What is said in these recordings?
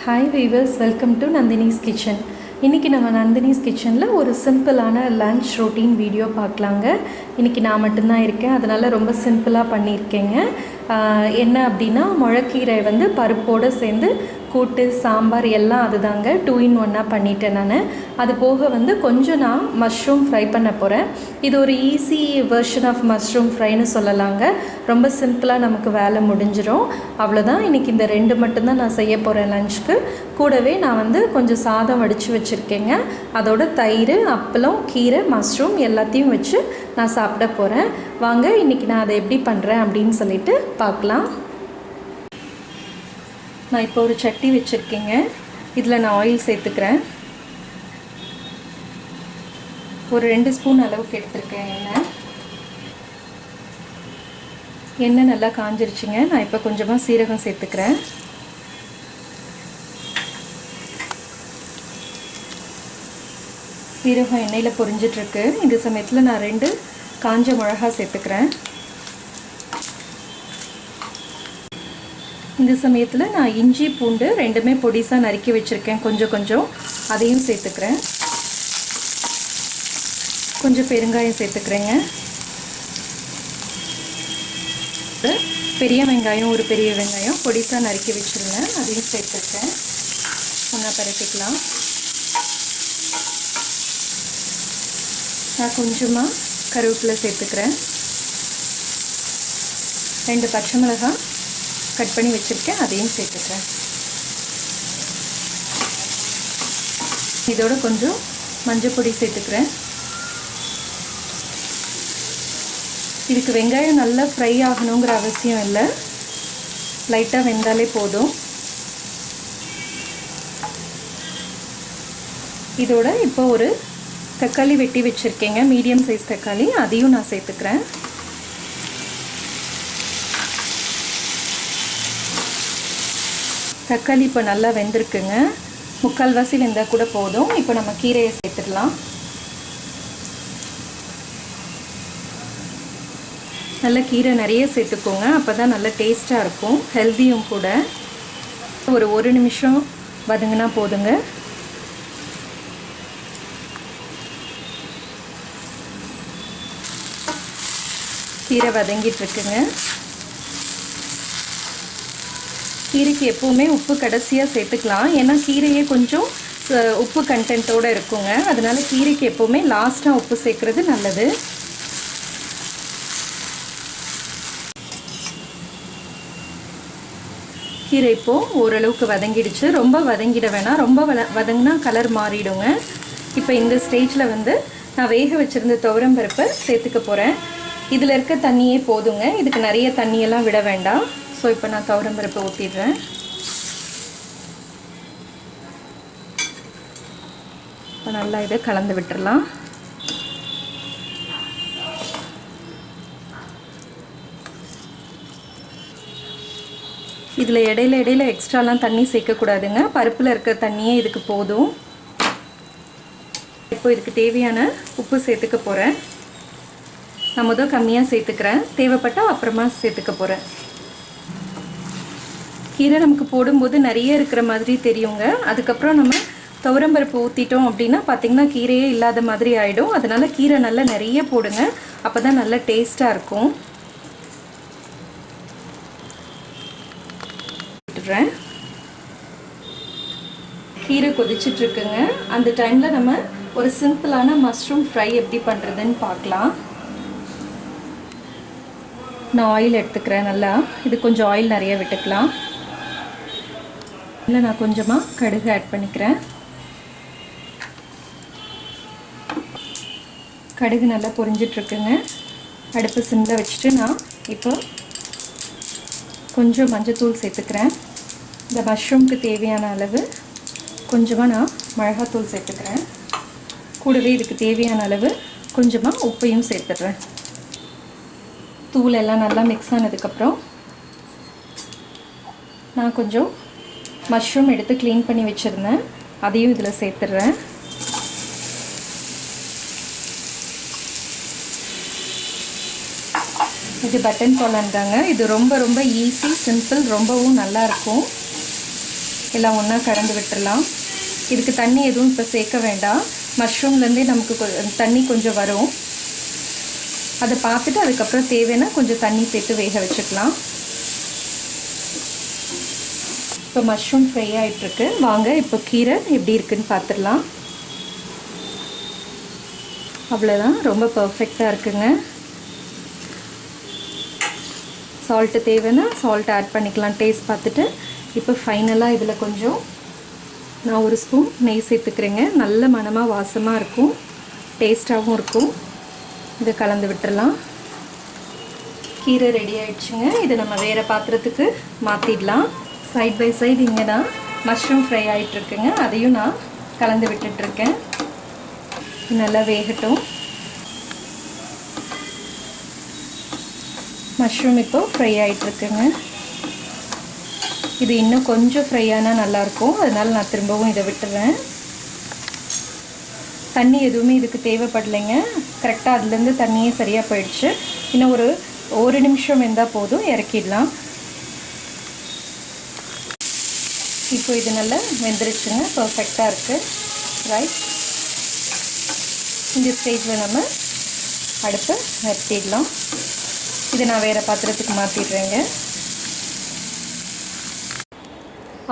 Hi viewers, welcome to Nandhinis Kitchen. இன்றைக்கி நம்ம நந்தினிஸ் கிச்சனில் ஒரு சிம்பிளான லன்ச் ரொட்டீன் வீடியோ பார்க்கலாங்க. இன்றைக்கி நான் மட்டும்தான் இருக்கேன், அதனால் ரொம்ப சிம்பிளாக பண்ணியிருக்கேங்க. என்ன அப்படின்னா, முளைக்கீரை வந்து பருப்போடு சேர்ந்து கூட்டு சாம்பார் எல்லாம் அதுதாங்க 2 in 1 பண்ணிட்டேன் நான். அது போக வந்து கொஞ்சம் நான் மஷ்ரூம் ஃப்ரை பண்ண போகிறேன். இது ஒரு ஈஸி வெர்ஷன் ஆஃப் மஷ்ரூம் ஃப்ரைன்னு சொல்லலாங்க. ரொம்ப சிம்பிளாக நமக்கு வேலை முடிஞ்சிடும். அவ்வளோதான். இன்றைக்கி இந்த 2 மட்டும்தான் நான் செய்ய போகிறேன் லஞ்சுக்கு. கூடவே நான் வந்து கொஞ்சம் சாதம் வடித்து வச்சுருக்கேங்க. அதோட தயிர், அப்பளம், கீரை, மஷ்ரூம் எல்லாத்தையும் வச்சு நான் சாப்பிட போகிறேன். வாங்க இன்றைக்கி நான் அதை எப்படி பண்ணுறேன் அப்படின்னு சொல்லிட்டு பார்க்கலாம். நான் இப்போ ஒரு சட்டி வச்சுருக்கேங்க. இதில் நான் ஆயில் சேர்த்துக்கிறேன். ஒரு 2 ஸ்பூன் அளவுக்கு எடுத்துருக்கேன் எண்ணெய் நல்லா காஞ்சிருச்சுங்க. நான் இப்போ கொஞ்சமாக சீரகம் சேர்த்துக்கிறேன். சீரகம் எண்ணெயில் பொரிஞ்சிட்ருக்கு. இந்த சமயத்தில் நான் 2 காஞ்ச மிளகா சேர்த்துக்கிறேன். இந்த சமயத்தில் நான் இஞ்சி பூண்டு 2மே பொடிசாக நறுக்கி வச்சுருக்கேன். கொஞ்சம் அதையும் சேர்த்துக்கிறேன். கொஞ்சம் பெருங்காயம் சேர்த்துக்கிறேங்க. பெரிய வெங்காயம், ஒரு பெரிய வெங்காயம் பொடிசாக நறுக்கி வச்சுருங்க, அதையும் சேர்த்துருக்கேன். ஒன்றா பரட்டிக்கலாம். நான் கொஞ்சமாக கருவேப்பிலை சேர்த்துக்கிறேன். 2 பச்சை மிளகாய் கட் பண்ணி வச்சுருக்கேன், அதையும் சேர்த்துக்கிறேன். இதோட கொஞ்சம் மஞ்சள் பொடி சேர்த்துக்கிறேன். இதுக்கு வெங்காயம் நல்லா ஃப்ரை ஆகணுங்கிற அவசியம் இல்லை, லைட்டாக வெந்தாலே போதும். இதோட இப்போ ஒரு தக்காளி வெட்டி வச்சுருக்கேங்க, மீடியம் சைஸ் தக்காளி, அதையும் நான் சேர்த்துக்கிறேன். தக்காளி இப்போ நல்லா வெந்திருக்குங்க. 3/4 வெந்தால் கூட போதும். இப்போ நம்ம கீரையை சேர்த்துடலாம். நல்ல கீரை நிறைய சேர்த்துக்கோங்க, அப்போ தான் நல்லா டேஸ்ட்டாக இருக்கும், ஹெல்த்தியும் கூட. ஒரு 1 நிமிஷம் வதங்கினா போதுங்க. கீரை வதங்கிட்டுருக்குங்க. கீரைக்கு எப்போவுமே உப்பு கடைசியாக சேர்த்துக்கலாம், ஏன்னா கீரையே கொஞ்சம் உப்பு கண்டென்ட்டோடு இருக்குங்க. அதனால் கீரைக்கு எப்போவுமே லாஸ்ட்டாக உப்பு சேர்க்குறது நல்லது. கீரை இப்போது ஓரளவுக்கு வதங்கிடுச்சு. ரொம்ப வதங்கிட வேணாம், ரொம்ப வதங்கினா கலர் மாறிடுங்க. இப்போ இந்த ஸ்டேஜில் வந்து நான் வேக வச்சுருந்த துவரம் பருப்பை சேர்த்துக்க போகிறேன். இதில் இருக்க தண்ணியே போதுங்க, இதுக்கு நிறைய தண்ணியெல்லாம் விட வேண்டாம். ஸோ இப்போ நான் துவரம் பருப்பை ஊற்றிடுறேன். இப்போ நல்லா இதை கலந்து விட்டுறலாம். இதில் இடையில எக்ஸ்ட்ராலாம் தண்ணி சேர்க்கக்கூடாதுங்க, பருப்பில் இருக்க தண்ணியே இதுக்கு போதும். இப்போ இதுக்கு தேவையான உப்பு சேர்த்துக்க போகிறேன். நான் முதல் கம்மியாக சேர்த்துக்கிறேன், தேவைப்பட்டால் அப்புறமா சேர்த்துக்க போகிறேன். கீரை நமக்கு போடும்போது நிறைய இருக்கிற மாதிரி தெரியுங்க. அதுக்கப்புறம் நம்ம துவரம்பருப்பு ஊற்றிட்டோம் அப்படின்னா பார்த்திங்கன்னா கீரையே இல்லாத மாதிரி ஆகிடும். அதனால் கீரை நல்லா நிறைய போடுங்க, அப்போ தான் நல்லா டேஸ்ட்டாக இருக்கும். கீரை கொதிச்சிட்ருக்குங்க. அந்த டைமில் நம்ம ஒரு சிம்பிளான மஷ்ரூம் ஃப்ரை எப்படி பண்ணுறதுன்னு பார்க்கலாம். நான் ஆயில் எடுத்துக்கிறேன் நல்லா. இது கொஞ்சம் ஆயில் நிறைய விட்டுக்கலாம். இல்லை, நான் கொஞ்சமாக கடுகு ஆட் பண்ணிக்கிறேன். கடுகு நல்லா பொரிஞ்சிட்ருக்குங்க. அடுப்பு சிம்மில் வச்சுட்டு நான் இப்போ கொஞ்சம் மஞ்சத்தூள் சேர்த்துக்கிறேன். இந்த மஷ்ரூம்க்கு தேவையான அளவு கொஞ்சமாக நான் மிளகாத்தூள் சேர்த்துக்கிறேன். கூடவே இதுக்கு தேவையான அளவு கொஞ்சமாக உப்பையும் சேர்த்துடுறேன். தூள் எல்லாம் நல்லா மிக்ஸ் ஆனதுக்கப்புறம் நான் கொஞ்சம் மஷ்ரூம் எடுத்து க்ளீன் பண்ணி வச்சுருந்தேன், அதையும் இதில் சேர்த்துடுறேன். இது பட்டன் பாலன் தாங்க. இது ரொம்ப ஈஸி, சிம்பிள், ரொம்பவும் நல்லாயிருக்கும். எல்லாம் ஒன்றா கலந்து விட்டுறலாம். இதுக்கு தண்ணி எதுவும் இப்போ சேர்க்க வேண்டாம். மஷ்ரூம்லேருந்தே நமக்கு தண்ணி கொஞ்சம் வரும். அதை பார்த்துட்டு அதுக்கப்புறம் தேவைன்னா கொஞ்சம் தண்ணி சேர்த்து வேக வச்சுக்கலாம். இப்போ மஷ்ரூம் ஃப்ரை ஆகிட்டுருக்கு. வாங்க இப்போ கீரை எப்படி இருக்குன்னு பார்த்துடலாம். அவ்வளோதான், ரொம்ப பர்ஃபெக்டாக இருக்குங்க. சால்ட்டு தேவைன்னா சால்ட் ஆட் பண்ணிக்கலாம் டேஸ்ட் பார்த்துட்டு. இப்போ ஃபைனலாக இதில் கொஞ்சம் நான் ஒரு ஸ்பூன் நெய் சேர்த்துக்கிறேங்க. நல்ல மணமாக வாசமாக இருக்கும், டேஸ்ட்டாகவும் இருக்கும். இதை கலந்து விட்டுறலாம். கீரை ரெடி ஆகிடுச்சுங்க. இதை நம்ம வேறு பாத்திரத்துக்கு மாற்றிடலாம். சைட் பை சைடு இங்கே தான் மஷ்ரூம் ஃப்ரை ஆகிட்டுருக்குங்க. அதையும் நான் கலந்து விட்டுட்ருக்கேன். நல்லா வேகட்டும். மஷ்ரூம் இப்போது ஃப்ரை ஆகிட்டுருக்குங்க. இது இன்னும் கொஞ்சம் ஃப்ரை ஆனால் நல்லாயிருக்கும். அதனால் நான் திரும்பவும் இதை விட்டுறேன். தண்ணி எதுவுமே இதுக்கு தேவைப்படலைங்க. கரெக்டாக அதுலேருந்து தண்ணியே சரியாக போயிடுச்சு. இன்னும் ஒரு நிமிஷம் இருந்தால் போதும், இறக்கிடலாம். இப்போ இது நல்லா வெந்துருச்சுங்க, பர்ஃபெக்டாக இருக்குது. ரைட், இந்த ஸ்டேஜில் நம்ம அடுப்பை நிறுத்திடலாம். இதை நான் வேறு பாத்திரத்துக்கு மாற்றிடுறேங்க.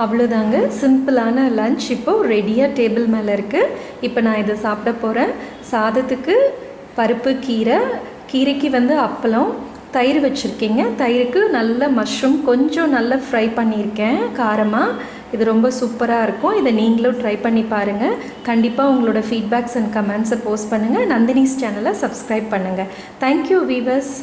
அவ்வளோதாங்க, சிம்பிளான லன்ச் இப்போது ரெடியாக டேபிள் மேலே இருக்குது. இப்போ நான் இதை சாப்பிட போகிறேன். சாதத்துக்கு பருப்பு கீரைக்கு அப்பளம், தயிர் வச்சுருக்கீங்க. தயிருக்கு நல்ல மஷ்ரூம் கொஞ்சம் நல்லா ஃப்ரை பண்ணியிருக்கேன் காரமாக. இது ரொம்ப சூப்பராக இருக்கும். இதை நீங்களும் ட்ரை பண்ணி பாருங்கள். கண்டிப்பாக உங்களோட ஃபீட்பேக்ஸ் அண்ட் கமெண்ட்ஸை போஸ்ட் பண்ணுங்கள். நந்தினிஸ் சேனலை சப்ஸ்கிரைப் பண்ணுங்கள். Thank you viewers.